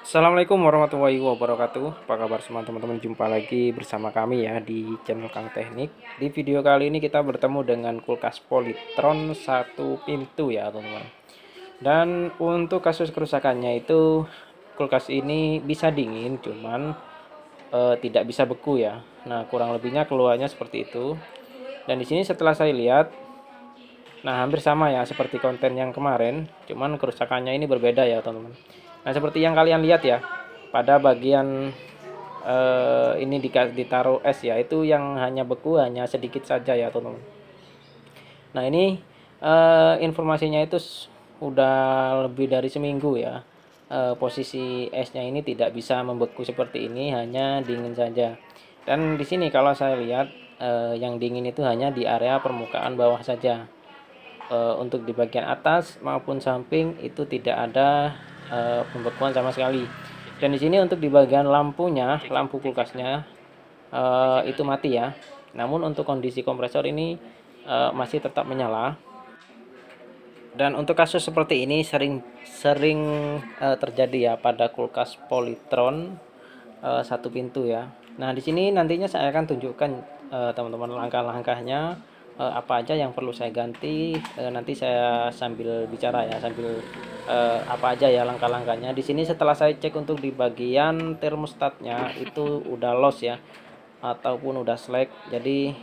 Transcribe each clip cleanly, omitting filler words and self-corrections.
Assalamualaikum warahmatullahi wabarakatuh. Apa kabar semua teman-teman? Jumpa lagi bersama kami ya di channel Kang Teknik. Di video kali ini kita bertemu dengan kulkas Polytron satu pintu ya teman-teman. Dan untuk kasus kerusakannya itu kulkas ini bisa dingin, cuman tidak bisa beku ya. Nah kurang lebihnya keluarnya seperti itu. Dan di sini setelah saya lihat, nah hampir sama ya seperti konten yang kemarin, cuman kerusakannya ini berbeda ya teman-teman. Nah seperti yang kalian lihat ya, pada bagian ini ditaruh es ya, itu yang hanya beku hanya sedikit saja ya teman-teman. Nah ini informasinya itu udah lebih dari seminggu ya. Posisi esnya ini tidak bisa membeku seperti ini, hanya dingin saja. Dan di sini kalau saya lihat yang dingin itu hanya di area permukaan bawah saja. Untuk di bagian atas maupun samping itu tidak ada pembekuan sama sekali. Dan di sini untuk di bagian lampunya, lampu kulkasnya itu mati ya. Namun untuk kondisi kompresor ini masih tetap menyala. Dan untuk kasus seperti ini sering terjadi ya pada kulkas Polytron satu pintu ya. Nah, di sini nantinya saya akan tunjukkan teman-teman langkah-langkahnya apa aja yang perlu saya ganti. Nanti saya sambil bicara ya, sambil apa aja ya langkah-langkahnya. Di sini setelah saya cek untuk di bagian termostatnya itu udah loss ya ataupun udah slack. Jadi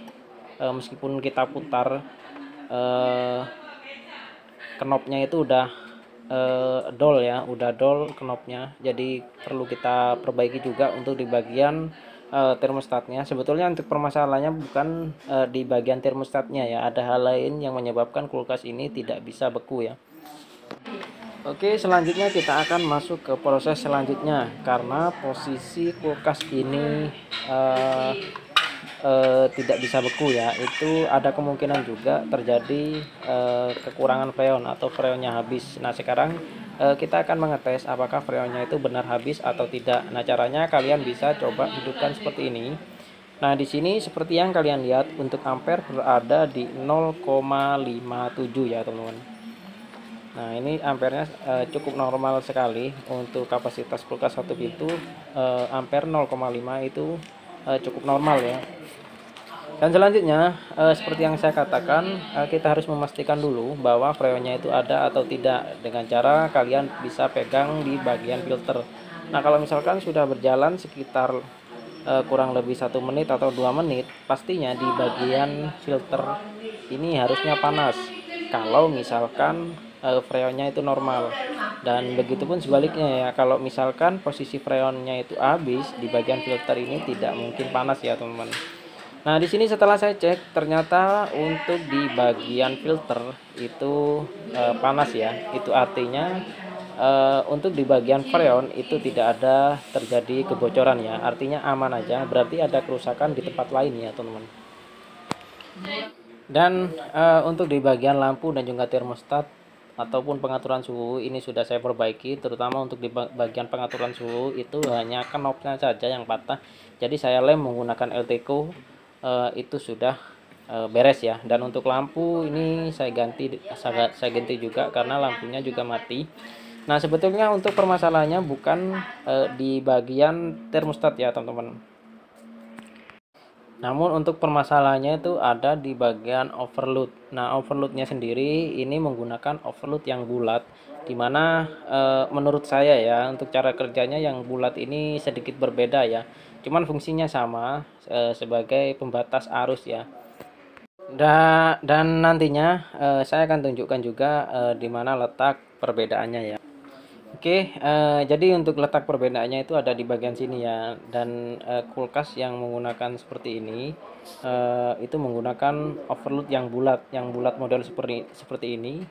meskipun kita putar eh, knopnya itu udah dol ya, udah dol knopnya, jadi perlu kita perbaiki juga untuk di bagian termostatnya. Sebetulnya untuk permasalahannya bukan di bagian termostatnya ya, ada hal lain yang menyebabkan kulkas ini tidak bisa beku ya. Oke, selanjutnya kita akan masuk ke proses selanjutnya karena posisi kulkas ini tidak bisa beku ya, itu ada kemungkinan juga terjadi kekurangan freon atau freonnya habis. Nah sekarang kita akan mengetes apakah freonnya itu benar habis atau tidak. Nah caranya kalian bisa coba hidupkan seperti ini. Nah di sini seperti yang kalian lihat untuk ampere berada di 0,57 ya teman-teman. Nah ini ampernya cukup normal sekali untuk kapasitas kulkas satu pintu. Ampere 0,5 itu cukup normal ya. Dan selanjutnya seperti yang saya katakan, kita harus memastikan dulu bahwa freonnya itu ada atau tidak dengan cara kalian bisa pegang di bagian filter. Nah kalau misalkan sudah berjalan sekitar kurang lebih 1 menit atau 2 menit, pastinya di bagian filter ini harusnya panas kalau misalkan freonnya itu normal. Dan begitupun sebaliknya ya, kalau misalkan posisi freonnya itu habis, di bagian filter ini tidak mungkin panas ya teman-teman. Nah, di sini setelah saya cek ternyata untuk di bagian filter itu panas ya. Itu artinya untuk di bagian freon itu tidak ada terjadi kebocoran ya. Artinya aman aja. Berarti ada kerusakan di tempat lain ya, teman-teman. Dan untuk di bagian lampu dan juga termostat ataupun pengaturan suhu ini sudah saya perbaiki, terutama untuk di bagian pengaturan suhu itu hanya knopnya saja yang patah. Jadi saya lem menggunakan LTCO itu sudah beres ya. Dan untuk lampu ini saya ganti juga karena lampunya juga mati. Nah sebetulnya untuk permasalahannya bukan di bagian termostat ya teman-teman, namun untuk permasalahannya itu ada di bagian overload. Nah overloadnya sendiri ini menggunakan overload yang bulat, dimana menurut saya ya untuk cara kerjanya yang bulat ini sedikit berbeda ya, cuman fungsinya sama sebagai pembatas arus ya. Dan nantinya saya akan tunjukkan juga di mana letak perbedaannya ya. Oke, jadi untuk letak perbedaannya itu ada di bagian sini ya. Dan kulkas yang menggunakan seperti ini itu menggunakan overload yang bulat model seperti ini.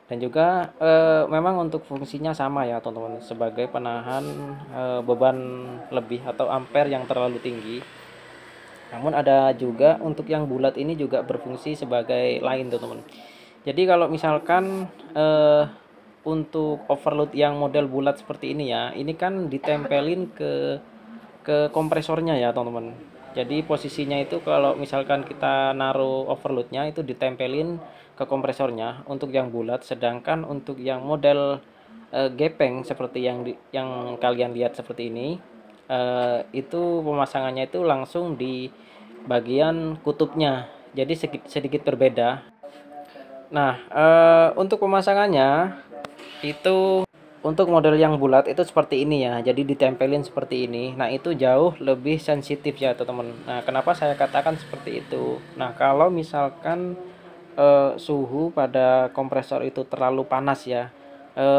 Dan juga memang untuk fungsinya sama ya teman-teman, sebagai penahan beban lebih atau ampere yang terlalu tinggi. Namun ada juga untuk yang bulat ini juga berfungsi sebagai lain teman-teman. Jadi kalau misalkan untuk overload yang model bulat seperti ini ya, ini kan ditempelin ke kompresornya ya teman-teman. Jadi posisinya itu kalau misalkan kita naruh overloadnya itu ditempelin ke kompresornya untuk yang bulat, sedangkan untuk yang model gepeng seperti yang kalian lihat seperti ini, itu pemasangannya itu langsung di bagian kutubnya, jadi sedikit berbeda. Nah, untuk pemasangannya itu untuk model yang bulat itu seperti ini ya, jadi ditempelin seperti ini. Nah, itu jauh lebih sensitif ya teman-teman. Nah, kenapa saya katakan seperti itu? Nah, kalau misalkan suhu pada kompresor itu terlalu panas ya,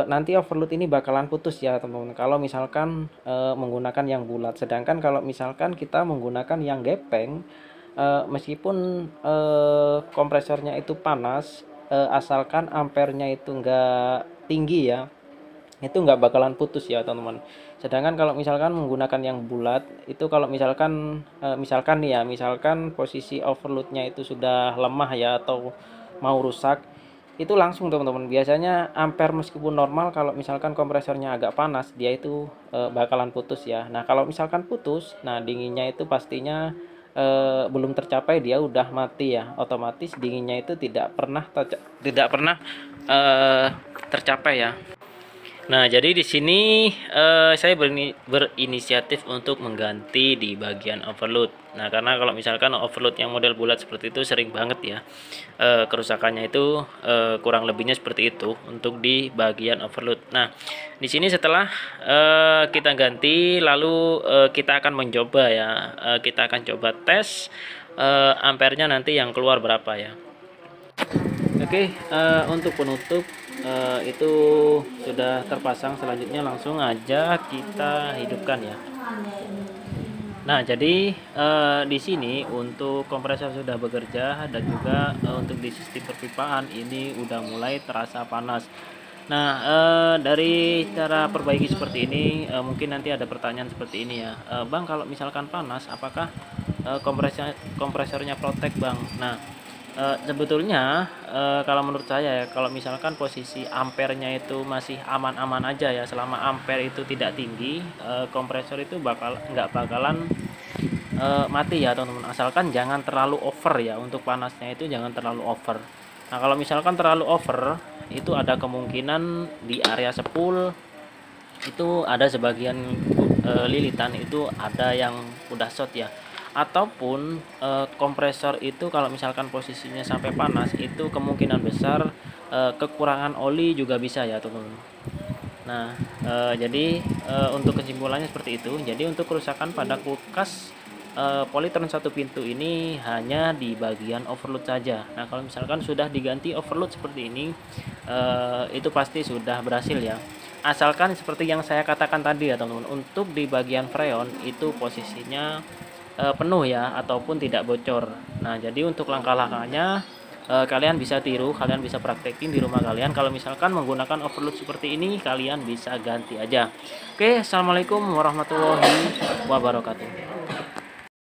nanti overload ini bakalan putus ya teman-teman, kalau misalkan menggunakan yang bulat. Sedangkan kalau misalkan kita menggunakan yang gepeng, meskipun kompresornya itu panas, asalkan ampernya itu enggak tinggi ya, itu nggak bakalan putus ya teman-teman. Sedangkan kalau misalkan menggunakan yang bulat itu, kalau misalkan misalkan nih ya, misalkan posisi overloadnya itu sudah lemah ya atau mau rusak, itu langsung teman-teman, biasanya ampere meskipun normal, kalau misalkan kompresornya agak panas dia itu bakalan putus ya. Nah, kalau misalkan putus, nah dinginnya itu pastinya belum tercapai, dia udah mati ya, otomatis dinginnya itu tidak pernah tercapai ya. Nah, jadi di sini saya berinisiatif untuk mengganti di bagian overload. Nah, karena kalau misalkan overload yang model bulat seperti itu sering banget ya, kerusakannya itu kurang lebihnya seperti itu untuk di bagian overload. Nah, di sini setelah kita ganti, lalu kita akan mencoba ya, kita akan coba tes ampernya nanti yang keluar berapa ya. Oke, untuk penutup itu sudah terpasang. Selanjutnya langsung aja kita hidupkan ya. Nah, jadi di sini untuk kompresor sudah bekerja, dan juga untuk di sistem perpipaan ini udah mulai terasa panas. Nah, dari cara perbaiki seperti ini, mungkin nanti ada pertanyaan seperti ini ya, Bang, kalau misalkan panas apakah kompresornya protek, Bang? Nah, sebetulnya kalau menurut saya ya, kalau misalkan posisi ampernya itu masih aman-aman aja ya, selama ampere itu tidak tinggi, kompresor itu nggak bakalan mati ya teman-teman, asalkan jangan terlalu over ya, untuk panasnya itu jangan terlalu over. Nah, kalau misalkan terlalu over, itu ada kemungkinan di area spool itu ada sebagian lilitan itu ada yang udah short ya, ataupun kompresor itu kalau misalkan posisinya sampai panas, itu kemungkinan besar kekurangan oli juga bisa ya teman-teman. Nah, jadi untuk kesimpulannya seperti itu. Jadi untuk kerusakan pada kulkas Polytron satu pintu ini hanya di bagian overload saja. Nah, kalau misalkan sudah diganti overload seperti ini, itu pasti sudah berhasil ya. Asalkan seperti yang saya katakan tadi ya teman-teman, untuk di bagian freon itu posisinya penuh ya, ataupun tidak bocor. Nah, jadi untuk langkah-langkahnya kalian bisa tiru, kalian bisa praktekin di rumah kalian. Kalau misalkan menggunakan overload seperti ini, kalian bisa ganti aja. Oke, assalamualaikum warahmatullahi wabarakatuh.